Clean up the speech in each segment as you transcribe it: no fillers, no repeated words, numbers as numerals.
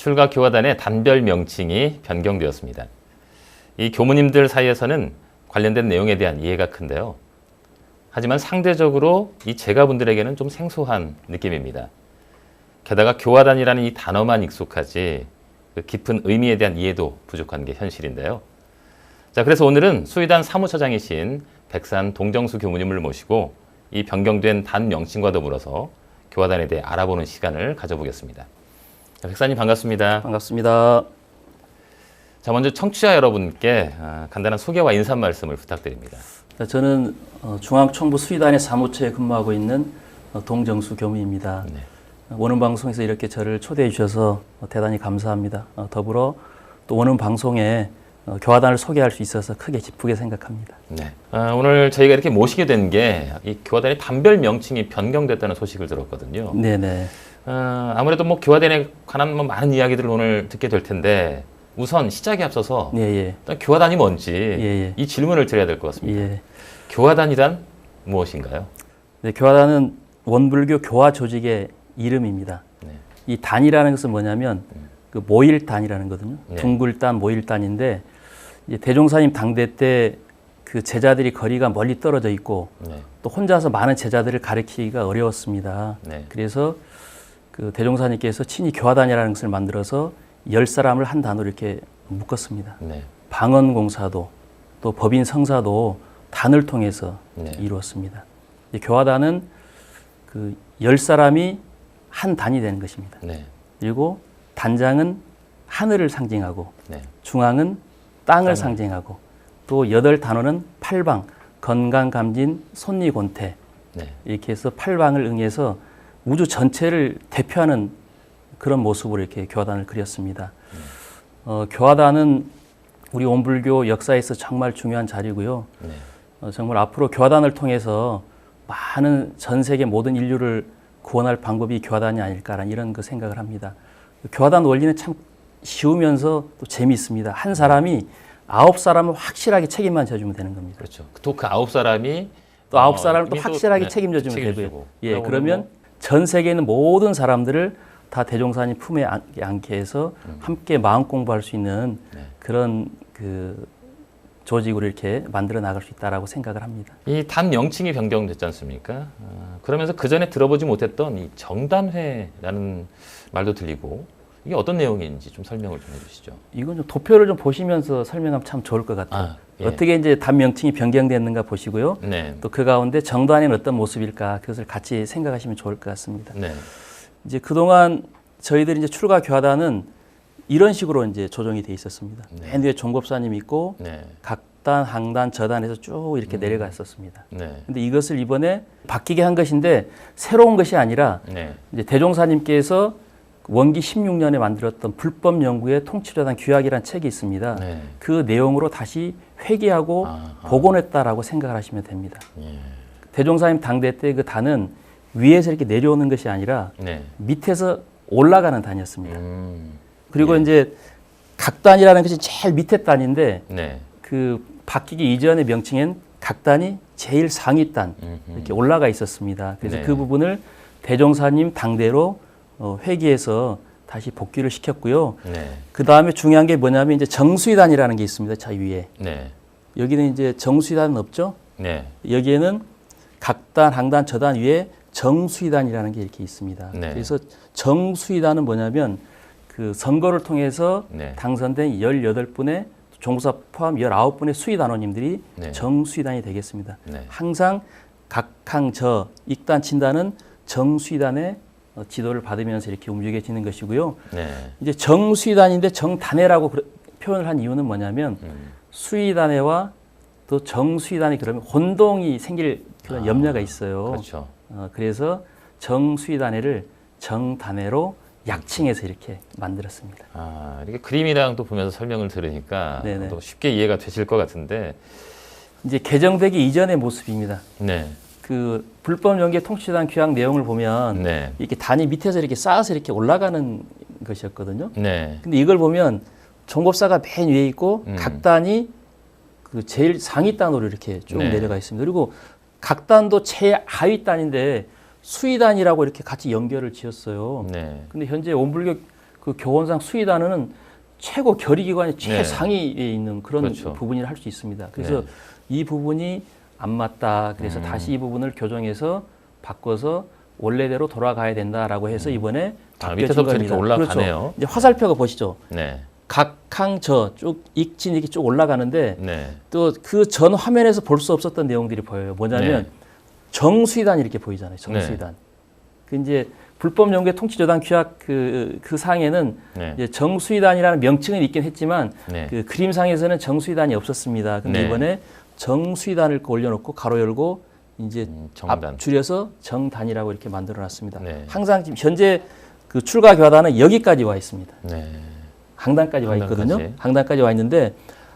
출가 교화단의 단별 명칭이 변경되었습니다. 이 교무님들 사이에서는 관련된 내용에 대한 이해가 큰데요. 하지만 상대적으로 이 제가분들에게는 좀 생소한 느낌입니다. 게다가 교화단이라는 이 단어만 익숙하지 그 깊은 의미에 대한 이해도 부족한 게 현실인데요. 자, 그래서 오늘은 수의단 사무처장이신 백산 동정수 교무님을 모시고 이 변경된 단 명칭과 더불어서 교화단에 대해 알아보는 시간을 가져보겠습니다. 자, 백사님 반갑습니다. 반갑습니다. 자, 먼저 청취자 여러분께 간단한 소개와 인사 말씀을 부탁드립니다. 저는 중앙총부 수의단의 사무처에 근무하고 있는 동정수 교무입니다. 네. 오는 방송에서 이렇게 저를 초대해 주셔서 대단히 감사합니다. 더불어 또 오는 방송에 교화단을 소개할 수 있어서 크게 기쁘게 생각합니다. 네. 오늘 저희가 이렇게 모시게 된 게 이 교화단의 단별 명칭이 변경됐다는 소식을 들었거든요. 네네. 아무래도 뭐 교화단에 관한 뭐 많은 이야기들을 오늘 듣게 될 텐데 우선 시작에 앞서서 예. 일단 교화단이 뭔지 예. 이 질문을 드려야 될 것 같습니다. 예. 교화단이란 무엇인가요? 네, 교화단은 원불교 교화 조직의 이름입니다. 네. 이 단이라는 것은 뭐냐면 그 모일단이라는 거거든요. 네. 둥글단 모일단인데 이제 대종사님 당대 때 그 제자들이 거리가 멀리 떨어져 있고 네. 또 혼자서 많은 제자들을 가르치기가 어려웠습니다. 네. 그래서 그 대종사님께서 친히 교화단이라는 것을 만들어서 10사람을 한 단어로 이렇게 묶었습니다. 네. 방언공사도 또 법인 성사도 단을 통해서 네. 이루었습니다. 이 교화단은 그 10사람이 한 단이 되는 것입니다. 네. 그리고 단장은 하늘을 상징하고 네. 중앙은 땅을 상징하고 또 8단원은 팔방, 건강감진, 손리곤태 네. 이렇게 해서 팔방을 응해서 우주 전체를 대표하는 그런 모습으로 이렇게 교화단을 그렸습니다. 교화단은 우리 원불교 역사에서 정말 중요한 자리고요. 네. 정말 앞으로 교화단을 통해서 많은 전 세계 모든 인류를 구원할 방법이 교화단이 아닐까라는 이런 그 생각을 합니다. 교화단 원리는 참 쉬우면서 또 재미있습니다. 한 사람이 9사람을 확실하게 책임만 져주면 되는 겁니다. 그렇죠. 또 그 9사람이 또 9사람을 또 또, 확실하게 네, 책임져주면 책임지고. 되고요. 예, 그러면 전 세계에 있는 모든 사람들을 다 대종사님 품에 안게 해서 함께 마음 공부할 수 있는 네. 그런 그 조직으로 이렇게 만들어 나갈 수 있다라고 생각을 합니다. 이 단 명칭이 변경됐지 않습니까? 그러면서 그 전에 들어보지 못했던 이 정단회라는 말도 들리고 이게 어떤 내용인지 좀 설명을 좀 해주시죠. 이건 좀 도표를 좀 보시면서 설명하면 참 좋을 것 같아요. 예. 어떻게 이제 단 명칭이 변경됐는가 보시고요. 네. 또 그 가운데 정단에는 어떤 모습일까 그것을 같이 생각하시면 좋을 것 같습니다. 네. 이제 그동안 저희들이 이제 출가 교화단은 이런 식으로 이제 조정이 돼 있었습니다. 네. 맨 위에 종법사님 있고 네. 각단, 항단, 저단에서 쭉 이렇게 내려갔었습니다. 네. 근데 이것을 이번에 바뀌게 한 것인데 새로운 것이 아니라 네. 이제 대종사님께서 원기 16년에 만들었던 불법 연구의 통치료단 규약이라는 책이 있습니다. 네. 그 내용으로 다시 회귀하고 복원했다라고 생각을 하시면 됩니다. 예. 대종사님 당대 때 그 단은 위에서 이렇게 내려오는 것이 아니라 네. 밑에서 올라가는 단이었습니다. 그리고 예. 이제 각단이라는 것이 제일 밑에 단인데 네. 그 바뀌기 이전의 명칭엔 각단이 제일 상위 단 이렇게 올라가 있었습니다. 그래서 네. 그 부분을 대종사님 당대로 회귀해서 다시 복귀를 시켰고요. 네. 그 다음에 중요한 게 뭐냐면 이제 정수위단이라는 게 있습니다. 자 위에 네. 여기는 이제 정수위단은 없죠. 네. 여기에는 각단, 항단, 저단 위에 정수위단이라는 게 이렇게 있습니다. 네. 그래서 정수위단은 뭐냐면 그 선거를 통해서 네. 당선된 18분의 종사 포함 19분의 수위단원님들이 네. 정수위단이 되겠습니다. 네. 항상 각항저 익단 친단은 정수위단의 지도를 받으면서 이렇게 움직여지는 것이고요. 네. 이제 정수위단인데 정단회라고 표현을 한 이유는 뭐냐면 수위단회와 또 정수위단이 그러면 혼동이 생길 그런 염려가 있어요. 그렇죠. 그래서 정수위단회를 정단회로 약칭해서 이렇게 만들었습니다. 이렇게 그림이랑 또 보면서 설명을 들으니까 네네. 또 쉽게 이해가 되실 것 같은데. 이제 개정되기 이전의 모습입니다. 네. 그 불법 연계 통치단 규약 내용을 보면 네. 이렇게 단이 밑에서 이렇게 쌓아서 이렇게 올라가는 것이었거든요. 네. 근데 이걸 보면 종법사가 맨 위에 있고 각 단이 그 제일 상위 단으로 이렇게 쭉 네. 내려가 있습니다. 그리고 각 단도 최하위 단인데 수위단이라고 이렇게 같이 연결을 지었어요. 네. 근데 현재 원불교 그 교원상 수의단은 최고 결의기관의 네. 최상위에 있는 그런 그렇죠. 부분이라 할 수 있습니다. 그래서 네. 이 부분이 안 맞다. 그래서 다시 이 부분을 교정해서 바꿔서 원래대로 돌아가야 된다라고 해서 이번에 바뀌어진 밑에서부터 이렇게 겁니다. 올라가네요. 그렇죠. 이제 화살표가 보시죠. 네. 각항저 쭉 익진 이렇게 쭉 올라가는데 네. 또 그 전 화면에서 볼 수 없었던 내용들이 보여요. 뭐냐면 네. 정수위단 이렇게 보이잖아요. 정수위단. 그 이제 불법 연구의 통치조단 규약 그 상에는 네. 이제 정수위단이라는 명칭은 있긴 했지만 네. 그 그림상에서는 정수위단이 없었습니다. 근데 네. 이번에 정수위단을 올려놓고 가로 열고 이제 정단. 앞 줄여서 정단이라고 이렇게 만들어놨습니다. 네. 항상 지금 현재 그 출가 교화단은 여기까지 와 있습니다. 네. 항단까지 와 항단까지. 있거든요. 항단까지 와 있는데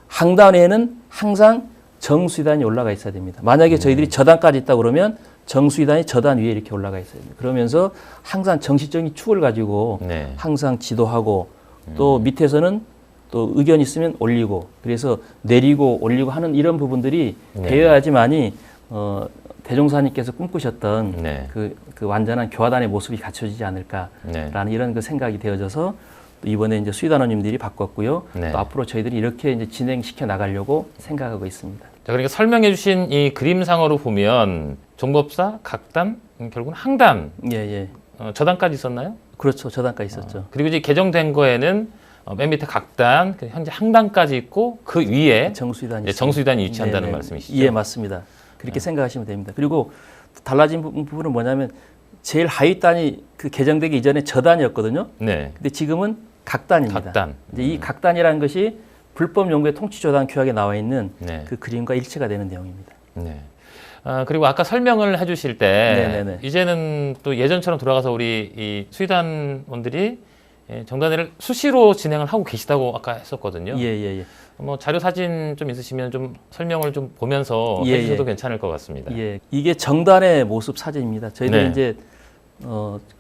항단에는 항상 정수위단이 올라가 있어야 됩니다. 만약에 저희들이 저단까지 있다 그러면 정수위단이 저단 위에 이렇게 올라가 있어야 됩니다. 그러면서 항상 정치적인 축을 가지고 네. 항상 지도하고 또 밑에서는 또 의견 있으면 올리고 그래서 내리고 올리고 하는 이런 부분들이 네. 되어야지만이 대종사님께서 꿈꾸셨던 네. 그 완전한 교화단의 모습이 갖춰지지 않을까라는 네. 이런 그 생각이 되어져서 또 이번에 이제 수의단원님들이 바꿨고요. 네. 또 앞으로 저희들이 이렇게 이제 진행시켜 나가려고 생각하고 있습니다. 자, 그러니까 설명해 주신 이 그림상으로 보면 종법사, 각단, 결국은 항단, 예, 예. 저단까지 있었나요? 그렇죠. 저단까지 있었죠. 그리고 이제 개정된 거에는 맨 밑에 각단, 현재 항단까지 있고 그 위에 정수위단이 정수위단이 위치한다는 네네. 말씀이시죠? 예, 맞습니다. 그렇게 생각하시면 됩니다. 그리고 달라진 부분은 뭐냐면 제일 하위 단이 그 개정되기 이전에 저단이었거든요. 네. 근데 지금은 각단입니다. 각단. 이제 이 각단이라는 것이 불법 연구의 통치조단 규약에 나와 있는 네. 그 그림과 일치가 되는 내용입니다. 네. 그리고 아까 설명을 해주실 때 네네네. 이제는 또 예전처럼 돌아가서 우리 이 수의단원들이 정단회를 수시로 진행을 하고 계시다고 아까 했었거든요. 예, 예, 예. 뭐 자료 사진 좀 있으시면 좀 설명을 좀 보면서 예, 해주셔도 예. 괜찮을 것 같습니다. 예, 이게 정단의 모습 사진입니다. 저희들이 네. 이제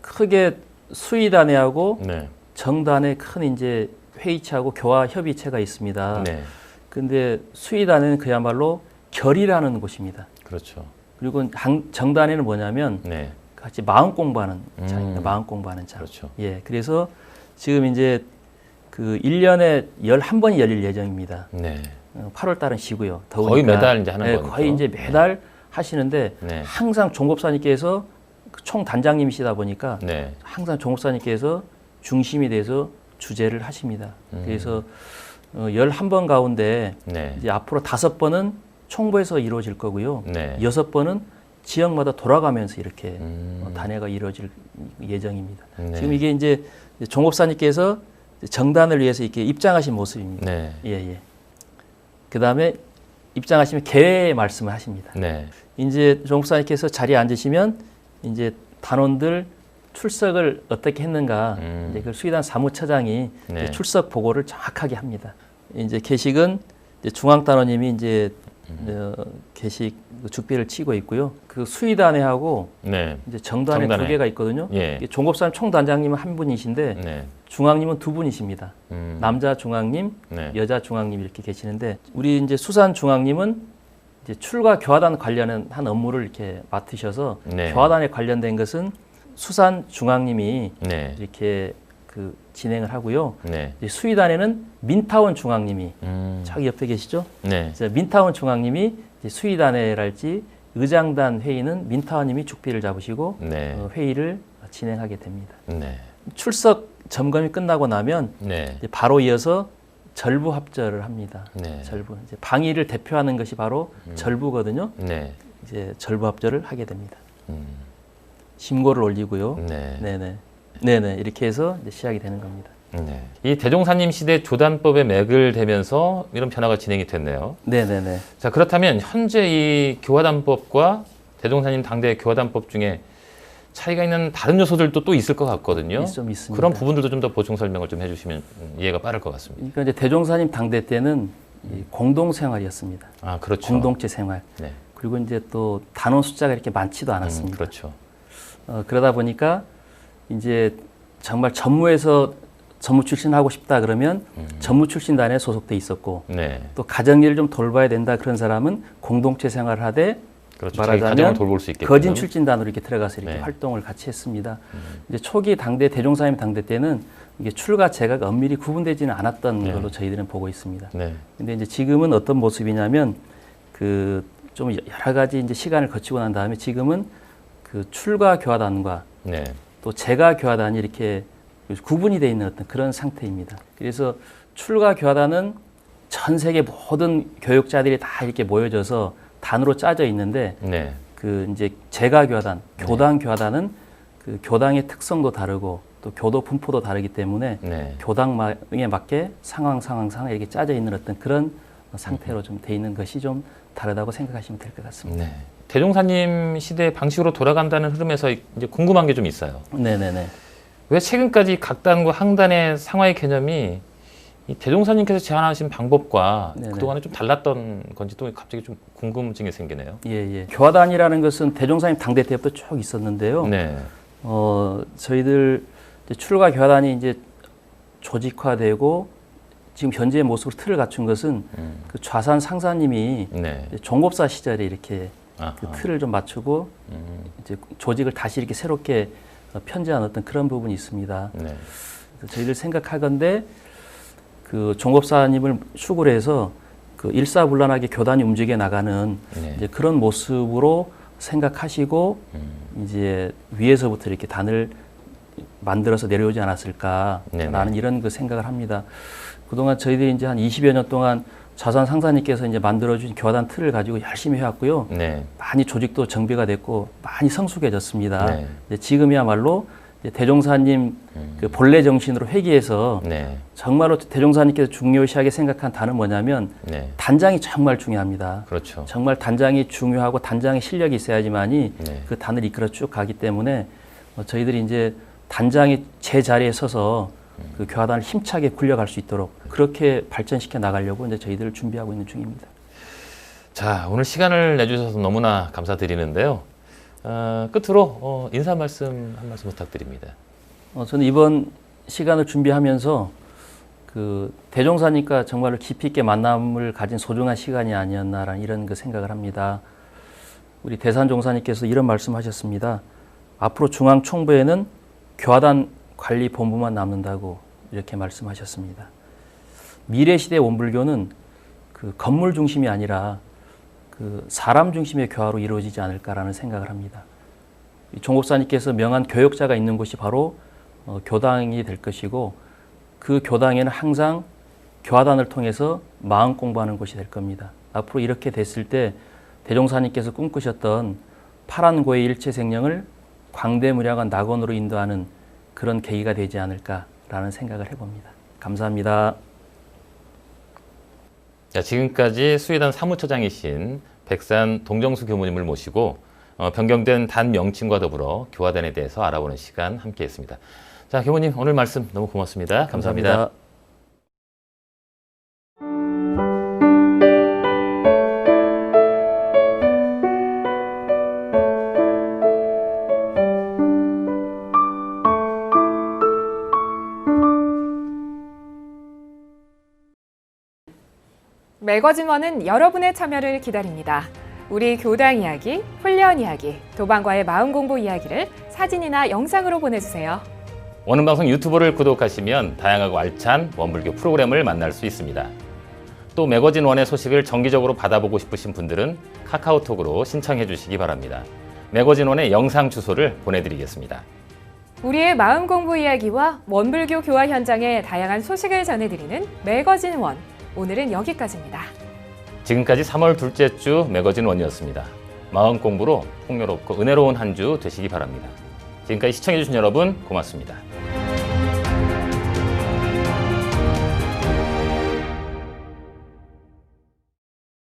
크게 수의단회하고 네. 정단에 큰 이제 회의체하고 교화 협의체가 있습니다. 네. 근데 수의단은 그야말로 결이라는 곳입니다. 그렇죠. 그리고 정단에는 뭐냐면 네. 같이 마음 공부하는 장입니다. 마음 공부하는 장. 그렇죠. 예, 그래서 지금 이제 그 1년에 11번이 열릴 예정입니다. 네. 8월 달은 쉬고요. 더우니까. 거의 매달 이제 하는 네, 거죠. 거의 이제 매달 하시는데 네. 항상 종법사님께서 총 단장님이시다 보니까 네. 항상 종법사님께서 중심이 돼서 주재를 하십니다. 그래서 11번 가운데 네. 이제 앞으로 5번은 총부에서 이루어질 거고요. 네. 6번은 지역마다 돌아가면서 이렇게 음. 단회가 이루어질 예정입니다. 네. 지금 이게 이제 종법사님께서 정단을 위해서 이렇게 입장하신 모습입니다. 네. 예, 예. 그 다음에 입장하시면 계획 말씀을 하십니다. 네. 이제 종법사님께서 자리에 앉으시면 이제 단원들 출석을 어떻게 했는가 이제 그 수의단 사무처장이 네. 이제 출석 보고를 정확하게 합니다. 이제 계식은 이제 중앙단원님이 이제 계식 죽비를 치고 있고요. 그 수의단회하고 네. 이제 정단회 두 정단회. 개가 있거든요. 예. 종법사님 총단장님은 한 분이신데 네. 중앙님은 두 분이십니다. 남자 중앙님, 네. 여자 중앙님 이렇게 계시는데 우리 이제 수산 중앙님은 이제 출가 교화단 관련한 업무를 이렇게 맡으셔서 네. 교화단에 관련된 것은 수산 중앙님이 네. 이렇게 그 진행을 하고요. 네. 이제 수의단에는 민타원 중앙님이 저기 옆에 계시죠? 네. 이제 민타원 중앙님이 이제 수의단회랄지 의장단 회의는 민타원님이 죽비를 잡으시고 네. 회의를 진행하게 됩니다. 네. 출석 점검이 끝나고 나면 네. 이제 바로 이어서 절부 합절을 합니다. 네. 절부 이제 방위를 대표하는 것이 바로 절부거든요. 네. 이제 절부 합절을 하게 됩니다. 음. 심고를 올리고요. 네. 네네. 네네. 이렇게 해서 이제 시작이 되는 겁니다. 네. 이 대종사님 시대 조단법의 맥을 대면서 이런 변화가 진행이 됐네요. 네네네. 자, 그렇다면 현재 이 교화단법과 대종사님 당대 교화단법 중에 차이가 있는 다른 요소들도 또 있을 것 같거든요. 좀 있습니다. 그런 부분들도 좀 더 보충 설명을 좀 해주시면 이해가 빠를 것 같습니다. 그러니까 이제 대종사님 당대 때는 이 공동 생활이었습니다. 아, 그렇죠. 공동체 생활. 네. 그리고 이제 또 단원 숫자가 이렇게 많지도 않았습니다. 그렇죠. 그러다 보니까 이제 정말 전무에서 전무 출신하고 싶다 그러면 전무 출신단에 소속돼 있었고 네. 또 가정일을 좀 돌봐야 된다 그런 사람은 공동체 생활을 하되 그렇죠. 자기 가정을 말하자면 돌볼 수 있게끔. 거진 출진단으로 이렇게 들어가서 이렇게 네. 활동을 같이 했습니다. 이제 초기 당대 대종사님 당대 때는 이게 출과 재가가 엄밀히 구분되지는 않았던 네. 걸로 저희들은 보고 있습니다. 네. 근데 이제 지금은 어떤 모습이냐면 그 좀 여러 가지 이제 시간을 거치고 난 다음에 지금은 그 출가 교화단과 네. 또 재가 교화단이 이렇게 구분이 되어 있는 어떤 그런 상태입니다. 그래서 출가 교화단은 전 세계 모든 교육자들이 다 이렇게 모여져서 단으로 짜져 있는데 네. 그 이제 재가 교화단, 네. 교당 교화단은 그 교당의 특성도 다르고 또 교도 분포도 다르기 때문에 네. 교당에 맞게 상황 이렇게 짜져 있는 어떤 그런 상태로 좀 돼 있는 것이 좀 다르다고 생각하시면 될 것 같습니다. 네. 대종사님 시대 방식으로 돌아간다는 흐름에서 이제 궁금한 게 좀 있어요. 네네네. 왜 최근까지 각 단과 항단의 상하의 개념이 이 대종사님께서 제안하신 방법과 네네. 그동안에 좀 달랐던 건지 또 갑자기 좀 궁금증이 생기네요. 예. 교화단이라는 것은 대종사님 당대 때부터 쭉 있었는데요. 네. 저희들 이제 출가 교화단이 이제 조직화되고 지금 현재의 모습으로 틀을 갖춘 것은 그 좌산 상사님이 네. 이제 종법사 시절에 이렇게 아하. 그 틀을 좀 맞추고 이제 조직을 다시 이렇게 새롭게 편제한 어떤 그런 부분이 있습니다. 네. 그래서 저희들 생각하건대 그 종법사님을 축을 해서 그 일사불란하게 교단이 움직여 나가는 네. 이제 그런 모습으로 생각하시고 이제 위에서부터 이렇게 단을 만들어서 내려오지 않았을까라는 네네. 이런 그 생각을 합니다. 그동안 저희들이 이제 한 20여 년 동안 좌산 상사님께서 이제 만들어주신 교단 틀을 가지고 열심히 해왔고요. 네. 많이 조직도 정비가 됐고 많이 성숙해졌습니다. 네. 이제 지금이야말로 이제 대종사님 그 본래 정신으로 회귀해서 네. 정말로 대종사님께서 중요시하게 생각한 단은 뭐냐면 네. 단장이 정말 중요합니다. 그렇죠. 정말 단장이 중요하고 단장의 실력이 있어야지만이 네. 그 단을 이끌어 쭉 가기 때문에 저희들이 이제 단장이 제 자리에 서서 그 교화단을 힘차게 굴려갈 수 있도록 그렇게 발전시켜 나가려고 이제 저희들을 준비하고 있는 중입니다. 자, 오늘 시간을 내주셔서 너무나 감사드리는데요. 끝으로 인사 말씀 한 말씀 부탁드립니다. 저는 이번 시간을 준비하면서 그 대종사님과 정말로 깊이 있게 만남을 가진 소중한 시간이 아니었나라는 이런 그 생각을 합니다. 우리 대산종사님께서 이런 말씀하셨습니다. 앞으로 중앙총부에는 교화단 관리본부만 남는다고 이렇게 말씀하셨습니다. 미래시대 원불교는 그 건물 중심이 아니라 그 사람 중심의 교화로 이루어지지 않을까라는 생각을 합니다. 종법사님께서 명한 교역자가 있는 곳이 바로 교당이 될 것이고 그 교당에는 항상 교화단을 통해서 마음 공부하는 곳이 될 겁니다. 앞으로 이렇게 됐을 때 대종사님께서 꿈꾸셨던 파란고의 일체생령을 광대무량한 낙원으로 인도하는 그런 계기가 되지 않을까라는 생각을 해봅니다. 감사합니다. 자, 지금까지 수의단 사무처장이신 백산 동정수 교무님을 모시고 변경된 단 명칭과 더불어 교화단에 대해서 알아보는 시간 함께했습니다. 자, 교무님 오늘 말씀 너무 고맙습니다. 감사합니다. 매거진원은 여러분의 참여를 기다립니다. 우리 교당 이야기, 훈련 이야기, 도반과의 마음 공부 이야기를 사진이나 영상으로 보내주세요. 원음방송 유튜브를 구독하시면 다양하고 알찬 원불교 프로그램을 만날 수 있습니다. 또 매거진 원의 소식을 정기적으로 받아보고 싶으신 분들은 카카오톡으로 신청해 주시기 바랍니다. 매거진 원의 영상 주소를 보내드리겠습니다. 우리의 마음 공부 이야기와 원불교 교화 현장의 다양한 소식을 전해드리는 매거진 원. 오늘은 여기까지입니다. 지금까지 3월 둘째 주 매거진 원이었습니다. 마음 공부로 풍요롭고 은혜로운 한 주 되시기 바랍니다. 지금까지 시청해주신 여러분 고맙습니다.